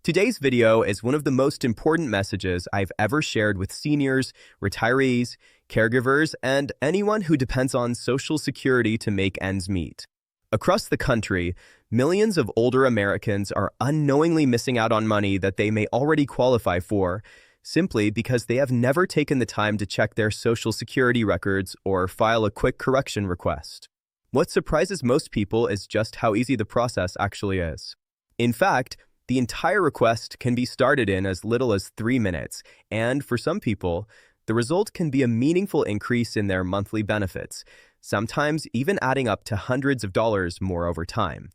Today's video is one of the most important messages I've ever shared with seniors, retirees, caregivers, and anyone who depends on Social Security to make ends meet. Across the country, millions of older Americans are unknowingly missing out on money that they may already qualify for, simply because they have never taken the time to check their Social Security records or file a quick correction request. What surprises most people is just how easy the process actually is. In fact, the entire request can be started in as little as 3 minutes, and for some people, the result can be a meaningful increase in their monthly benefits, sometimes even adding up to hundreds of dollars more over time,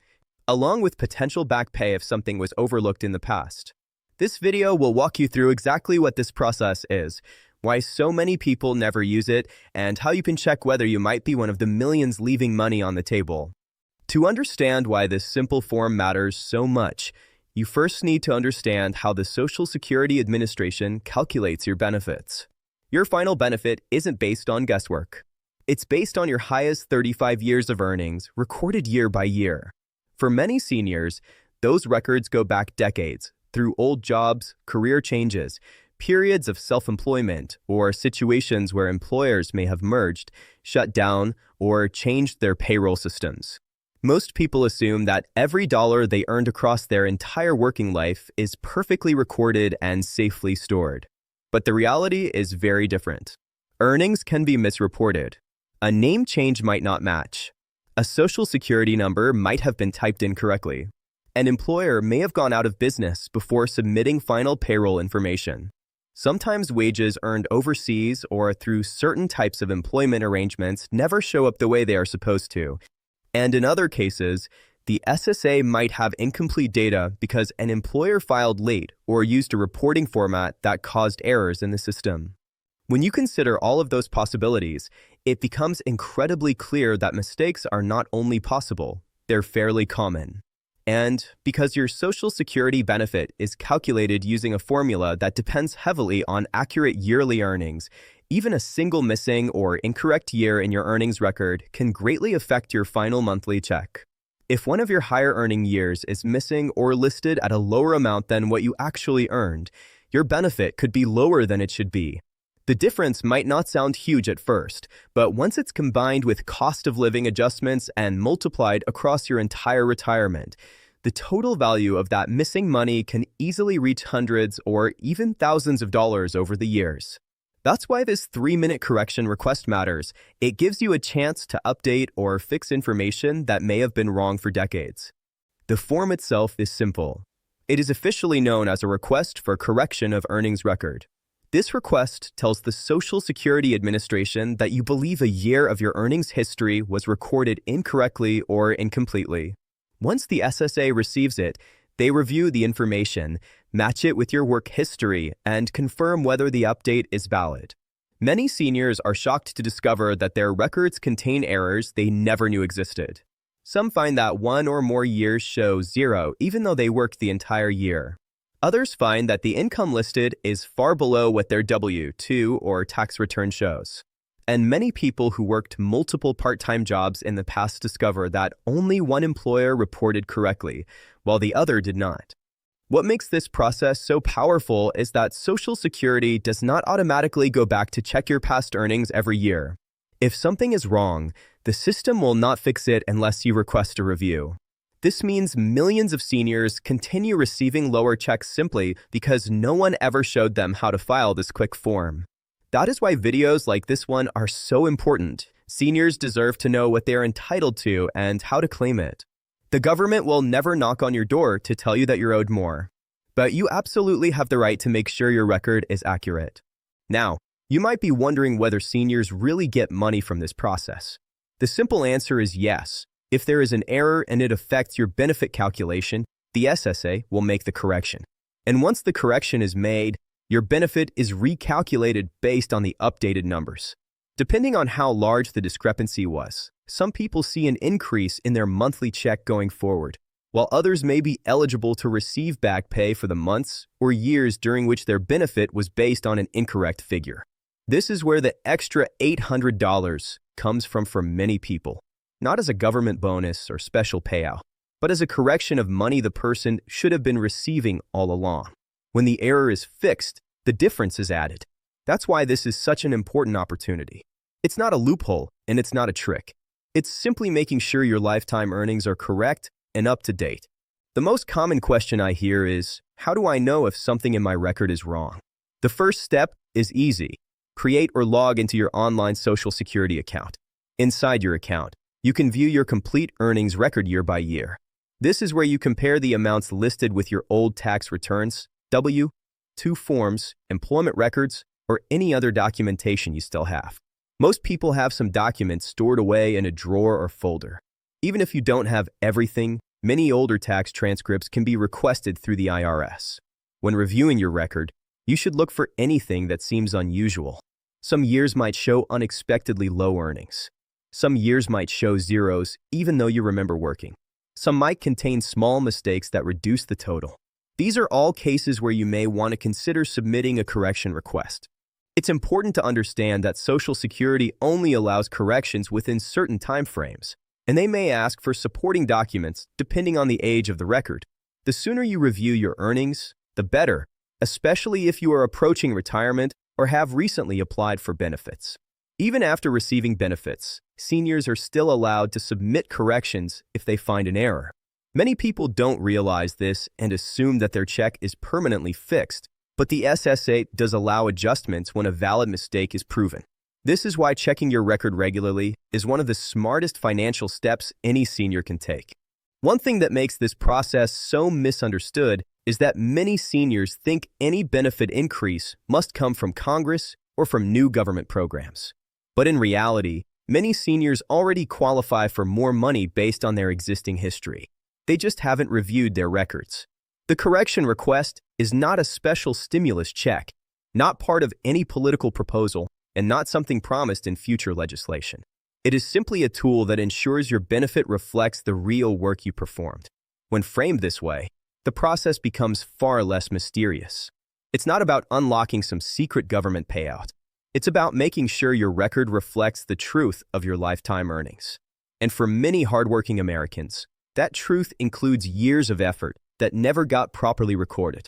along with potential back pay if something was overlooked in the past. This video will walk you through exactly what this process is, why so many people never use it, and how you can check whether you might be one of the millions leaving money on the table. To understand why this simple form matters so much, you first need to understand how the Social Security Administration calculates your benefits. Your final benefit isn't based on guesswork. It's based on your highest 35 years of earnings, recorded year by year. For many seniors, those records go back decades, through old jobs, career changes, periods of self-employment, or situations where employers may have merged, shut down, or changed their payroll systems. Most people assume that every dollar they earned across their entire working life is perfectly recorded and safely stored. But the reality is very different. Earnings can be misreported. A name change might not match. A Social Security number might have been typed incorrectly. An employer may have gone out of business before submitting final payroll information. Sometimes wages earned overseas or through certain types of employment arrangements never show up the way they are supposed to. And in other cases, the SSA might have incomplete data because an employer filed late or used a reporting format that caused errors in the system. When you consider all of those possibilities, it becomes incredibly clear that mistakes are not only possible, they're fairly common. And because your Social Security benefit is calculated using a formula that depends heavily on accurate yearly earnings, even a single missing or incorrect year in your earnings record can greatly affect your final monthly check. If one of your higher earning years is missing or listed at a lower amount than what you actually earned, your benefit could be lower than it should be. The difference might not sound huge at first, but once it's combined with cost of living adjustments and multiplied across your entire retirement, the total value of that missing money can easily reach hundreds or even thousands of dollars over the years. That's why this 3-minute correction request matters. It gives you a chance to update or fix information that may have been wrong for decades. The form itself is simple. It is officially known as a request for correction of earnings record. This request tells the Social Security Administration that you believe a year of your earnings history was recorded incorrectly or incompletely. Once the SSA receives it, they review the information, match it with your work history, and confirm whether the update is valid. Many seniors are shocked to discover that their records contain errors they never knew existed. Some find that 1 or more years show 0, even though they worked the entire year. Others find that the income listed is far below what their W-2 or tax return shows. And many people who worked multiple part-time jobs in the past discover that only one employer reported correctly, while the other did not. What makes this process so powerful is that Social Security does not automatically go back to check your past earnings every year. If something is wrong, the system will not fix it unless you request a review. This means millions of seniors continue receiving lower checks simply because no one ever showed them how to file this quick form. That is why videos like this one are so important. Seniors deserve to know what they are entitled to and how to claim it. The government will never knock on your door to tell you that you're owed more. But you absolutely have the right to make sure your record is accurate. Now, you might be wondering whether seniors really get money from this process. The simple answer is yes. If there is an error and it affects your benefit calculation, the SSA will make the correction. And once the correction is made, your benefit is recalculated based on the updated numbers. Depending on how large the discrepancy was, some people see an increase in their monthly check going forward, while others may be eligible to receive back pay for the months or years during which their benefit was based on an incorrect figure. This is where the extra $800 comes from for many people, not as a government bonus or special payout, but as a correction of money the person should have been receiving all along. When the error is fixed, the difference is added. That's why this is such an important opportunity. It's not a loophole, and it's not a trick. It's simply making sure your lifetime earnings are correct and up to date. The most common question I hear is, how do I know if something in my record is wrong? The first step is easy. Create or log into your online Social Security account. Inside your account, you can view your complete earnings record year by year. This is where you compare the amounts listed with your old tax returns, W-2 forms, employment records, or any other documentation you still have. Most people have some documents stored away in a drawer or folder. Even if you don't have everything, many older tax transcripts can be requested through the IRS. When reviewing your record, you should look for anything that seems unusual. Some years might show unexpectedly low earnings. Some years might show zeros, even though you remember working. Some might contain small mistakes that reduce the total. These are all cases where you may want to consider submitting a correction request. It's important to understand that Social Security only allows corrections within certain timeframes, and they may ask for supporting documents depending on the age of the record. The sooner you review your earnings, the better, especially if you are approaching retirement or have recently applied for benefits. Even after receiving benefits, seniors are still allowed to submit corrections if they find an error. Many people don't realize this and assume that their check is permanently fixed, but the SSA does allow adjustments when a valid mistake is proven. This is why checking your record regularly is one of the smartest financial steps any senior can take. One thing that makes this process so misunderstood is that many seniors think any benefit increase must come from Congress or from new government programs. But in reality, many seniors already qualify for more money based on their existing history. They just haven't reviewed their records. The correction request is not a special stimulus check, not part of any political proposal, and not something promised in future legislation. It is simply a tool that ensures your benefit reflects the real work you performed. When framed this way, the process becomes far less mysterious. It's not about unlocking some secret government payout. It's about making sure your record reflects the truth of your lifetime earnings. And for many hardworking Americans, that truth includes years of effort that never got properly recorded.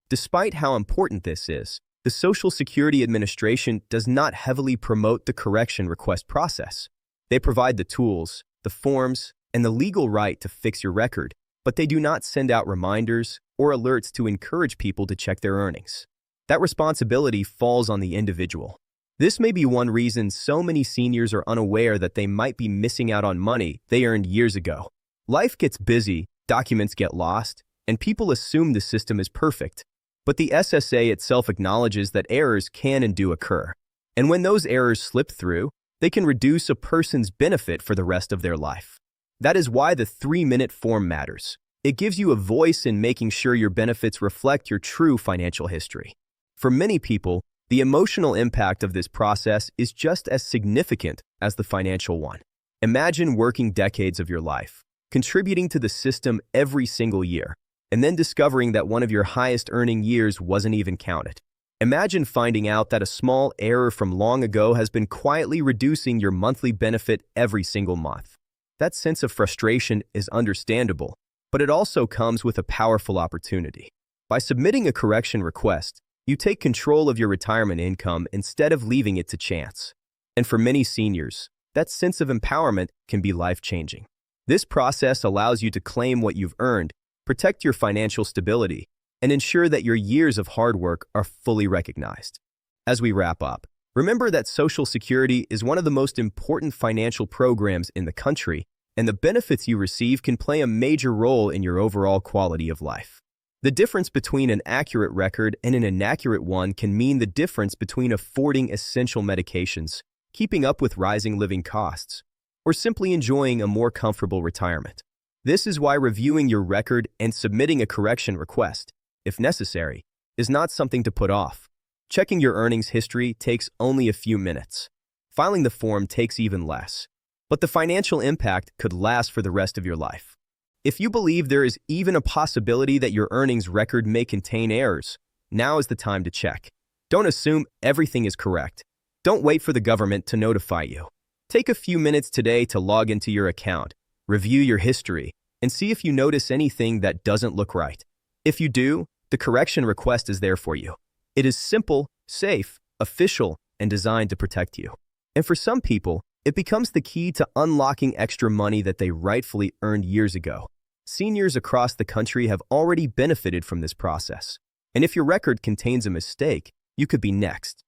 Despite how important this is, the Social Security Administration does not heavily promote the correction request process. They provide the tools, the forms, and the legal right to fix your record, but they do not send out reminders or alerts to encourage people to check their earnings. That responsibility falls on the individual. This may be one reason so many seniors are unaware that they might be missing out on money they earned years ago. Life gets busy, documents get lost, and people assume the system is perfect. But the SSA itself acknowledges that errors can and do occur. And when those errors slip through, they can reduce a person's benefit for the rest of their life. That is why the 3-minute form matters. It gives you a voice in making sure your benefits reflect your true financial history. For many people, the emotional impact of this process is just as significant as the financial one. Imagine working decades of your life, contributing to the system every single year, and then discovering that one of your highest earning years wasn't even counted. Imagine finding out that a small error from long ago has been quietly reducing your monthly benefit every single month. That sense of frustration is understandable, but it also comes with a powerful opportunity. By submitting a correction request, you take control of your retirement income instead of leaving it to chance. And for many seniors, that sense of empowerment can be life-changing. This process allows you to claim what you've earned, protect your financial stability, and ensure that your years of hard work are fully recognized. As we wrap up, remember that Social Security is one of the most important financial programs in the country, and the benefits you receive can play a major role in your overall quality of life. The difference between an accurate record and an inaccurate one can mean the difference between affording essential medications, keeping up with rising living costs, or simply enjoying a more comfortable retirement. This is why reviewing your record and submitting a correction request, if necessary, is not something to put off. Checking your earnings history takes only a few minutes. Filing the form takes even less. But the financial impact could last for the rest of your life. If you believe there is even a possibility that your earnings record may contain errors, now is the time to check. Don't assume everything is correct. Don't wait for the government to notify you. Take a few minutes today to log into your account, review your history, and see if you notice anything that doesn't look right. If you do, the correction request is there for you. It is simple, safe, official, and designed to protect you. And for some people, it becomes the key to unlocking extra money that they rightfully earned years ago. Seniors across the country have already benefited from this process. And if your record contains a mistake, you could be next.